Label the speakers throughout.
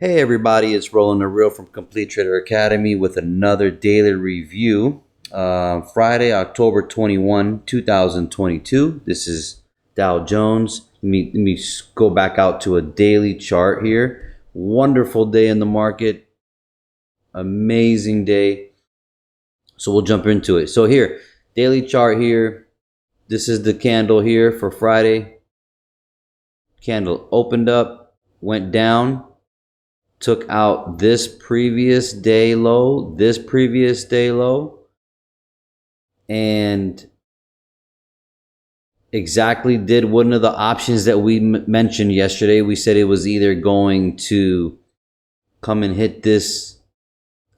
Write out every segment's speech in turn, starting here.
Speaker 1: Hey everybody, it's Roland the Real from Complete Trader Academy with another daily review. Friday, October 21, 2022. This is Dow Jones. Let me go back out to a daily chart here. Wonderful day in the market. Amazing day. So we'll jump into it. So here, daily chart here. This is the candle here for Friday. Candle opened up, went down, took out this previous day low, and exactly did one of the options that we mentioned yesterday. We said it was either going to come and hit this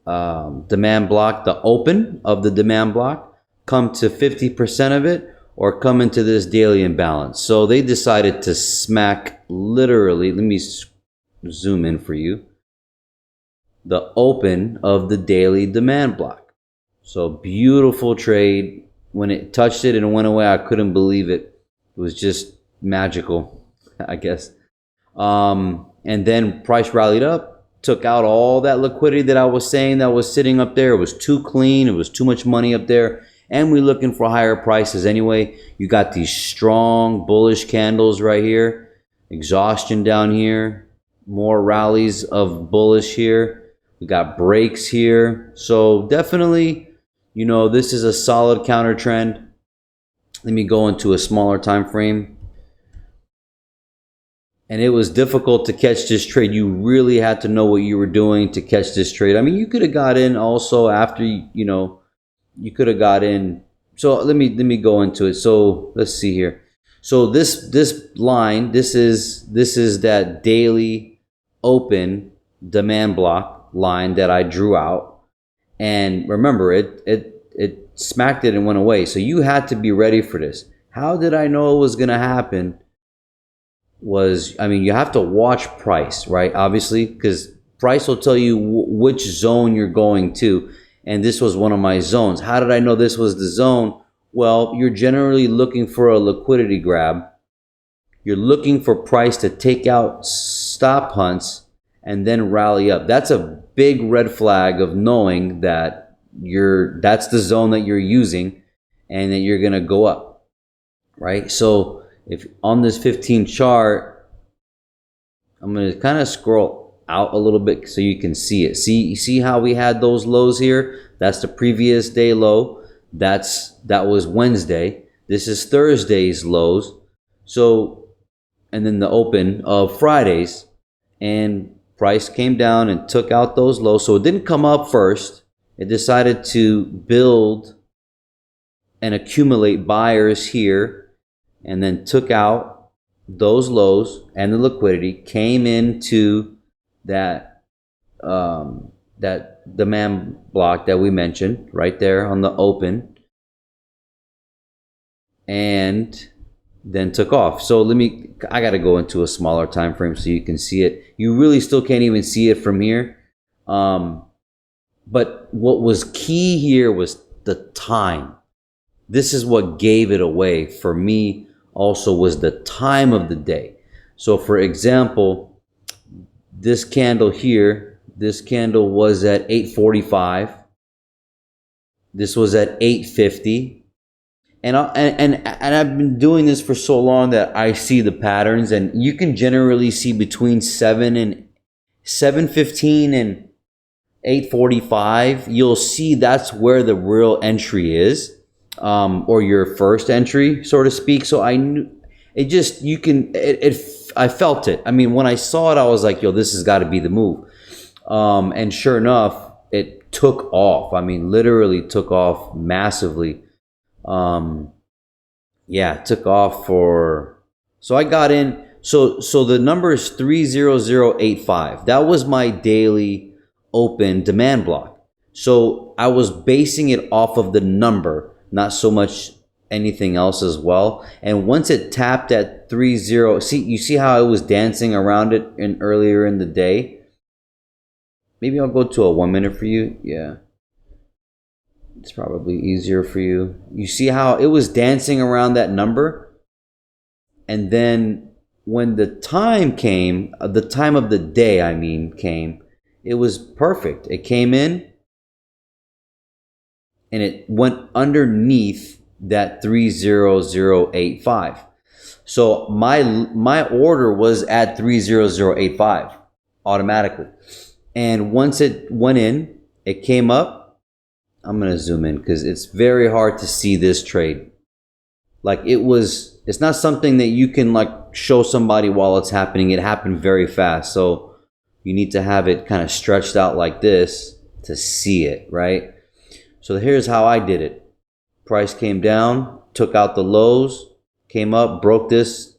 Speaker 1: demand block, the open of the demand block, come to 50% of it, or come into this daily imbalance. So they decided to smack literally, let me zoom in for you, the open of the daily demand block. So beautiful trade. When it touched it and went away, I couldn't believe it. It was just magical, I guess. And then price rallied up, took out all that liquidity that I was saying that was sitting up there. It was too clean. It was too much money up there. And we're looking for higher prices anyway. You got these strong bullish candles right here. Exhaustion down here. More rallies of bullish here. We got breaks here. So definitely, this is a solid counter trend. Let me go into a smaller time frame. And it was difficult to catch this trade. You really had to know what you were doing to catch this trade. I mean, you could have got in also after, you could have got in. So let me go into it. So let's see here. So this line, this is that daily open demand block line that I drew out, and remember it smacked it and went away. So you had to be ready for this. How did I know it was going to happen? You have to watch price, right? Obviously, because price will tell you which zone you're going to, and this was one of my zones. How did I know this was the zone? Well, you're generally looking for a liquidity grab. You're looking for price to take out stop hunts and then rally up. That's a big red flag of knowing that that's the zone that you're using and that you're going to go up, right? So if on this 15 chart, I'm going to kind of scroll out a little bit so you can see it. See how we had those lows here? That's the previous day low. That was Wednesday. This is Thursday's lows. So, and then the open of Fridays, and price came down and took out those lows. So it didn't come up first. It decided to build and accumulate buyers here, and then took out those lows and the liquidity, came into that that demand block that we mentioned right there on the open, and then took off. So I got to go into a smaller time frame so you can see it. You really still can't even see it from here. But what was key here was the time. This is what gave it away for me also, was the time of the day. So for example, this candle here, this candle was at 8:45. This was at 8:50. And I've been doing this for so long that I see the patterns, and you can generally see between 7:15 and 8:45. You'll see that's where the real entry is, or your first entry, so to speak. So I knew it. Just I felt it. I mean, when I saw it, I was like, "Yo, this has got to be the move." And sure enough, it took off. I mean, literally took off massively. Took off so I got in. So the number is 30085. That was my daily open demand block. So I was basing it off of the number, not so much anything else as well. And once it tapped at 30, you see how I was dancing around it earlier in the day? Maybe I'll go to a 1 minute for you. Yeah. It's probably easier for you. You see how it was dancing around that number, and then when the time came, the time of the day, I mean, came, it was perfect. It came in and it went underneath that 30085. So my order was at 30085 automatically. And once it went in, it came up. I'm going to zoom in because it's very hard to see this trade. Like it's not something that you can like show somebody while it's happening. It happened very fast. So you need to have it kind of stretched out like this to see it, right? So here's how I did it. Price came down, took out the lows, came up, broke this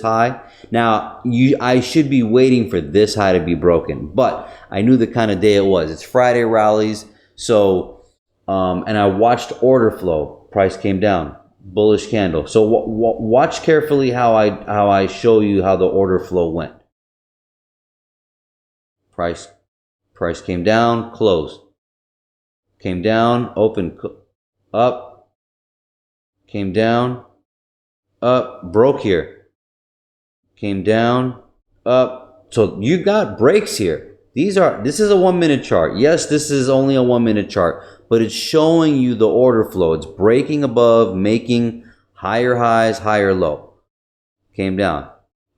Speaker 1: high. Now I should be waiting for this high to be broken, but I knew the kind of day it was. It's Friday rallies, so and I watched order flow. Price came down, bullish candle. So watch carefully how I show you how the order flow went. Price came down, closed. Came down, open, up, came down, up, broke here. Came down, up. So you got breaks here. This is a 1 minute chart. Yes, this is only a 1 minute chart, but it's showing you the order flow. It's breaking above, making higher highs, higher low. Came down,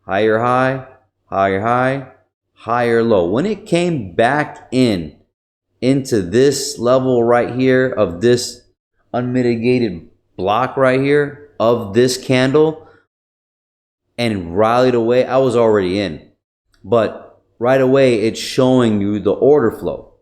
Speaker 1: higher high, higher high, higher low. When it came back into this level right here of this unmitigated block right here of this candle and rallied away, I was already in. But right away, it's showing you the order flow.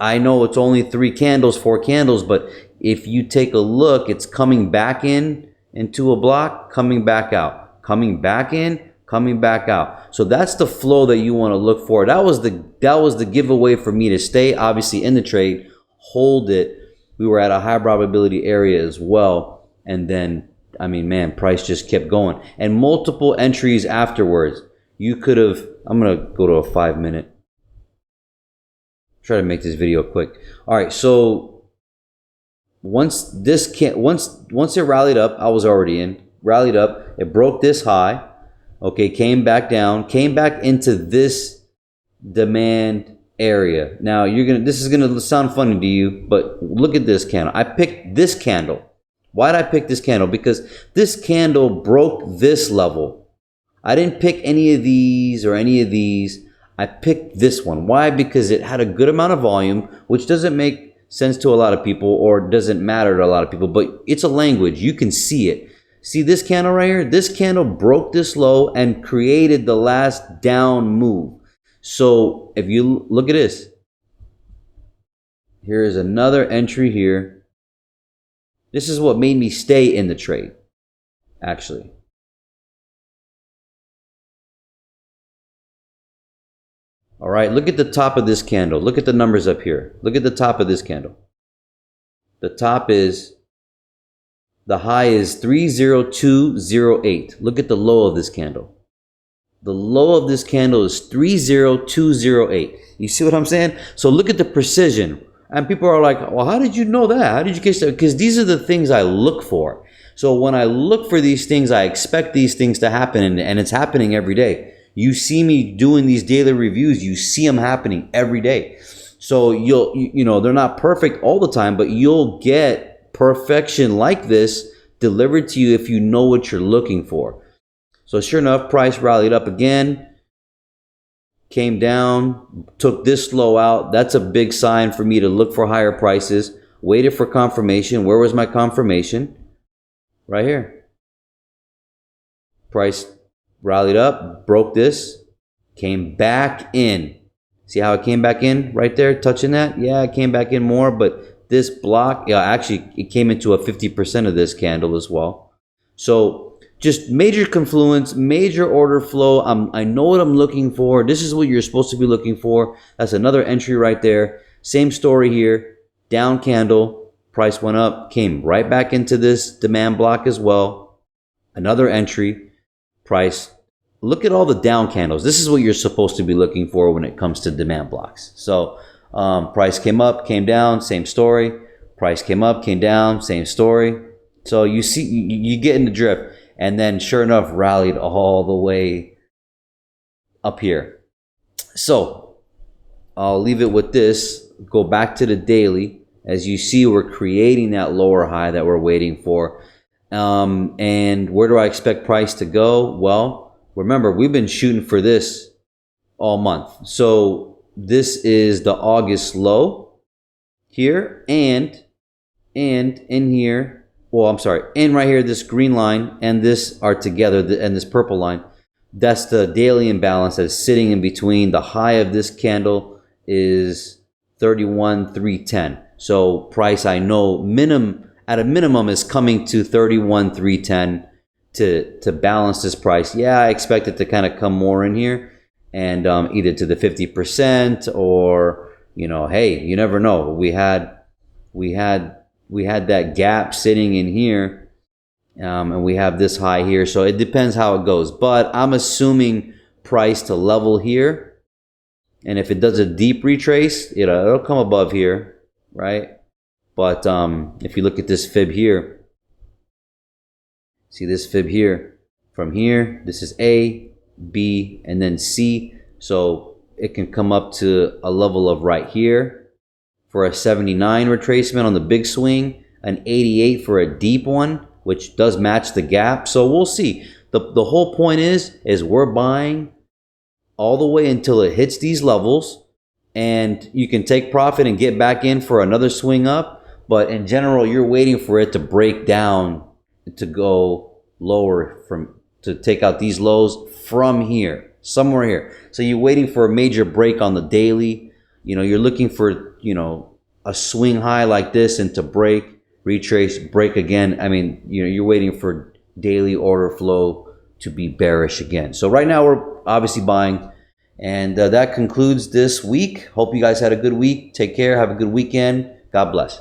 Speaker 1: I know it's only 3 candles, 4 candles, but if you take a look, it's coming back into a block, coming back out, coming back in, coming back out. So that's the flow that you want to look for. That was the giveaway for me to stay obviously in the trade, hold it. We were at a high probability area as well, and then I mean, man, price just kept going and multiple entries afterwards. You could have. I'm gonna go to a 5 minute. Try to make this video quick. All right, so once it rallied up, I was already in. Rallied up, it broke this high. Okay, came back down, came back into this demand area. Now this is gonna sound funny to you, but look at this candle. I picked this candle. Why did I pick this candle? Because this candle broke this level. I didn't pick any of these or any of these. I picked this one. Why? Because it had a good amount of volume, which doesn't make sense to a lot of people or doesn't matter to a lot of people, but it's a language. You can see it. See this candle right here? This candle broke this low and created the last down move. So if you look at this, here is another entry here. This is what made me stay in the trade, actually. All right, look at the top of this candle. Look at the numbers up here. Look at the top of this candle. The top is, the high is 30208. Look at the low of this candle. The low of this candle is 30208. You see what I'm saying? So look at the precision. And people are like, well, how did you know that? How did you catch that? Because these are the things I look for. So when I look for these things, I expect these things to happen, and it's happening every day. You see me doing these daily reviews. You see them happening every day. So you know, they're not perfect all the time, but you'll get perfection like this delivered to you if you know what you're looking for. So sure enough, price rallied up again, came down, took this low out. That's a big sign for me to look for higher prices. Waited for confirmation. Where was my confirmation? Right here. Price rallied up, broke this, came back in. See how it came back in right there, touching that? Yeah, it came back in more, but this block, yeah, actually it came into a 50% of this candle as well. So just major confluence, major order flow. I know what I'm looking for. This is what you're supposed to be looking for. That's another entry right there. Same story here. Down candle, price went up, came right back into this demand block as well. Another entry, price. Look at all the down candles. This is what you're supposed to be looking for when it comes to demand blocks. So price came up, came down, same story. Price came up, came down, same story. So you see, you get in the drift. and then sure enough rallied all the way up here. So I'll leave it with this. Go back to the daily. As you see, we're creating that lower high that we're waiting for. And where do I expect price to go? Well, remember, we've been shooting for this all month. So this is the August low here, and in here, well, I'm sorry, and right here, this green line and this are together, and this purple line, that's the daily imbalance that's sitting in between. The high of this candle is 31,310. So price, I know, at a minimum is coming to 31,310 to balance this price. Yeah, I expect it to kind of come more in here, and either to the 50%, or, you know, hey, you never know. We had that gap sitting in here, and we have this high here. So it depends how it goes, but I'm assuming price to level here, and if it does a deep retrace, it'll come above here, right? But if you look at this fib here, see this fib here, from here, this is A, B, and then C. So it can come up to a level of right here for a 79 retracement on the big swing, an 88 for a deep one, which does match the gap. So we'll see. The whole point is we're buying all the way until it hits these levels, and you can take profit and get back in for another swing up. But in general, you're waiting for it to break down, to go lower, to take out these lows from here, somewhere here. So you're waiting for a major break on the daily. You're looking for, a swing high like this, and to break, retrace, break again. I mean, you're waiting for daily order flow to be bearish again. So right now we're obviously buying. And that concludes this week. Hope you guys had a good week. Take care. Have a good weekend. God bless.